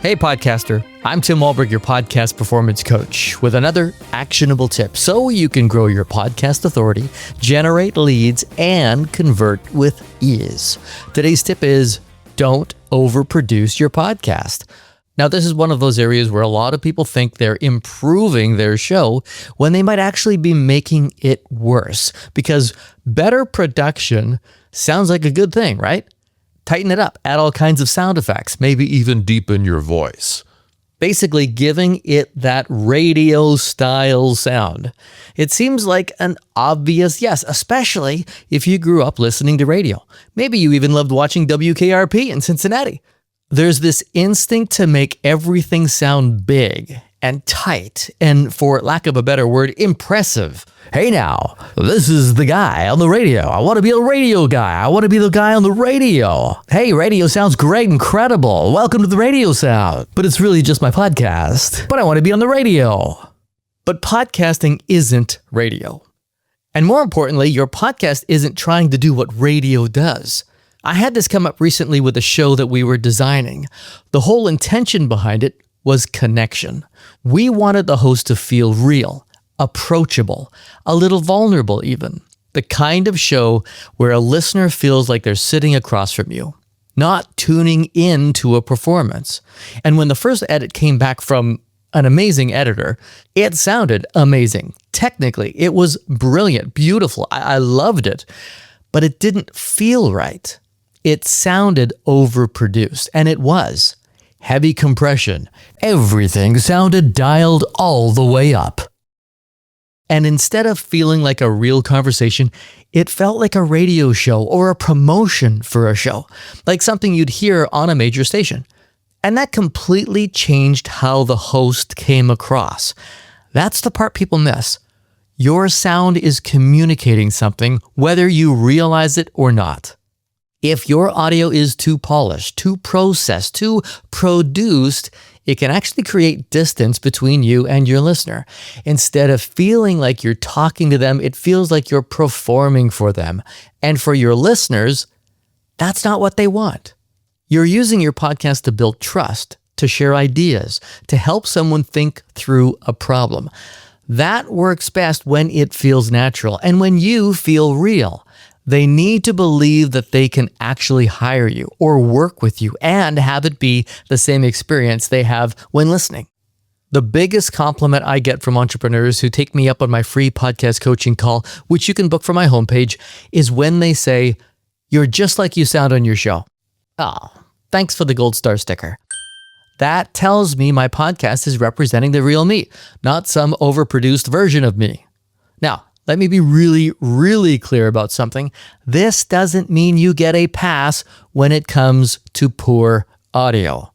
Hey podcaster, I'm Tim Wahlberg, your podcast performance coach, with another actionable tip so you can grow your podcast authority, generate leads, and convert with ease. Today's tip is don't overproduce your podcast. Now, this is one of those areas where a lot of people think they're improving their show when they might actually be making it worse, because better production sounds like a good thing, right? Tighten it up, add all kinds of sound effects, maybe even deepen your voice. Basically giving it that radio-style sound. It seems like an obvious yes, especially if you grew up listening to radio. Maybe you even loved watching WKRP in Cincinnati. There's this instinct to make everything sound big and tight and, for lack of a better word, impressive. Hey now, this is the guy on the radio. I want to be a radio guy. I want to be the guy on the radio. Hey, radio sounds great, incredible. Welcome to the radio sound. But it's really just my podcast. But I want to be on the radio. But podcasting isn't radio. And more importantly, your podcast isn't trying to do what radio does. I had this come up recently with a show that we were designing. The whole intention behind it was connection. We wanted the host to feel real, approachable, a little vulnerable even. The kind of show where a listener feels like they're sitting across from you, not tuning in to a performance. And when the first edit came back from an amazing editor, it sounded amazing. Technically, it was brilliant, beautiful. I loved it, but it didn't feel right. It sounded overproduced, and it was. Heavy compression. Everything sounded dialed all the way up. And instead of feeling like a real conversation, it felt like a radio show or a promotion for a show, like something you'd hear on a major station. And that completely changed how the host came across. That's the part people miss. Your sound is communicating something, whether you realize it or not. If your audio is too polished, too processed, too produced, it can actually create distance between you and your listener. Instead of feeling like you're talking to them, it feels like you're performing for them. And for your listeners, that's not what they want. You're using your podcast to build trust, to share ideas, to help someone think through a problem. That works best when it feels natural and when you feel real. They need to believe that they can actually hire you or work with you and have it be the same experience they have when listening. The biggest compliment I get from entrepreneurs who take me up on my free podcast coaching call, which you can book from my homepage, is when they say, "You're just like you sound on your show." Oh, thanks for the gold star sticker. That tells me my podcast is representing the real me, not some overproduced version of me. Now, let me be really, really clear about something. This doesn't mean you get a pass when it comes to poor audio.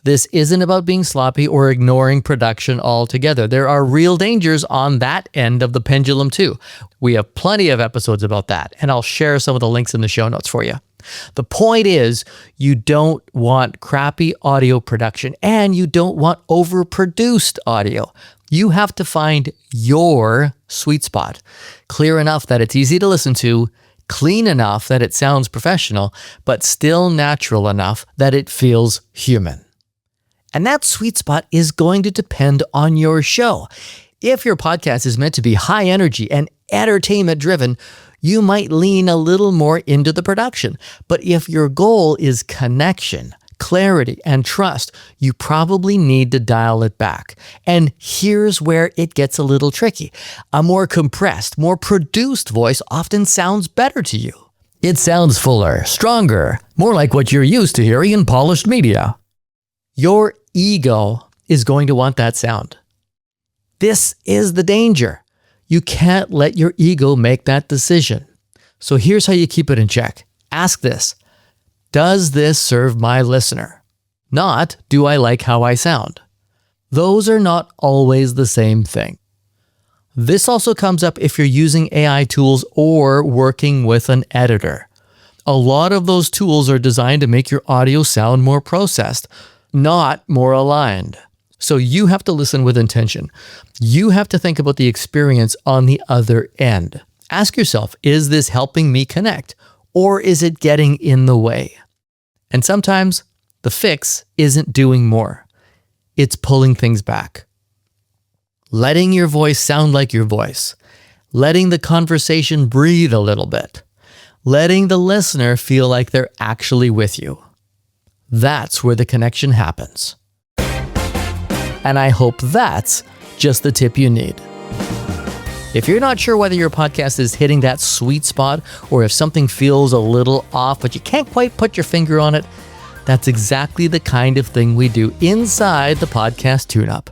This isn't about being sloppy or ignoring production altogether. There are real dangers on that end of the pendulum too. We have plenty of episodes about that, and I'll share some of the links in the show notes for you. The point is, you don't want crappy audio production and you don't want overproduced audio. You have to find your sweet spot, clear enough that it's easy to listen to, clean enough that it sounds professional, but still natural enough that it feels human. And that sweet spot is going to depend on your show. If your podcast is meant to be high energy and entertainment driven, you might lean a little more into the production. But if your goal is connection, clarity, and trust, you probably need to dial it back. And here's where it gets a little tricky. A more compressed, more produced voice often sounds better to you. It sounds fuller, stronger, more like what you're used to hearing in polished media. Your ego is going to want that sound. This is the danger. You can't let your ego make that decision. So here's how you keep it in check. Ask this: does this serve my listener? Not, do I like how I sound? Those are not always the same thing. This also comes up if you're using AI tools or working with an editor. A lot of those tools are designed to make your audio sound more processed, not more aligned. So you have to listen with intention. You have to think about the experience on the other end. Ask yourself, is this helping me connect? Or is it getting in the way? And sometimes The fix isn't doing more. It's pulling things back. Letting your voice sound like your voice. Letting the conversation breathe a little bit. Letting the listener feel like they're actually with you. That's where the connection happens. And I hope that's just the tip you need. If you're not sure whether your podcast is hitting that sweet spot or if something feels a little off, but you can't quite put your finger on it, that's exactly the kind of thing we do inside the Podcast Tune-Up.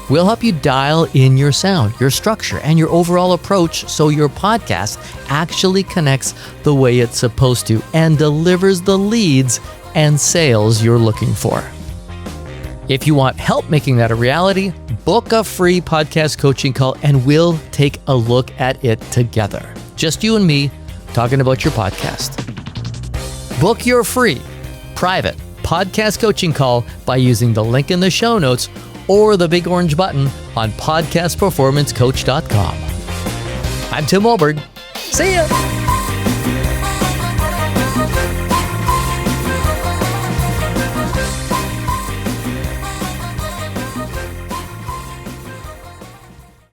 We'll help you dial in your sound, your structure, and your overall approach so your podcast actually connects the way it's supposed to and delivers the leads and sales you're looking for. If you want help making that a reality, book a free podcast coaching call and we'll take a look at it together. Just you and me talking about your podcast. Book your free, private podcast coaching call by using the link in the show notes or the big orange button on podcastperformancecoach.com. I'm Tim Wahlberg. See ya!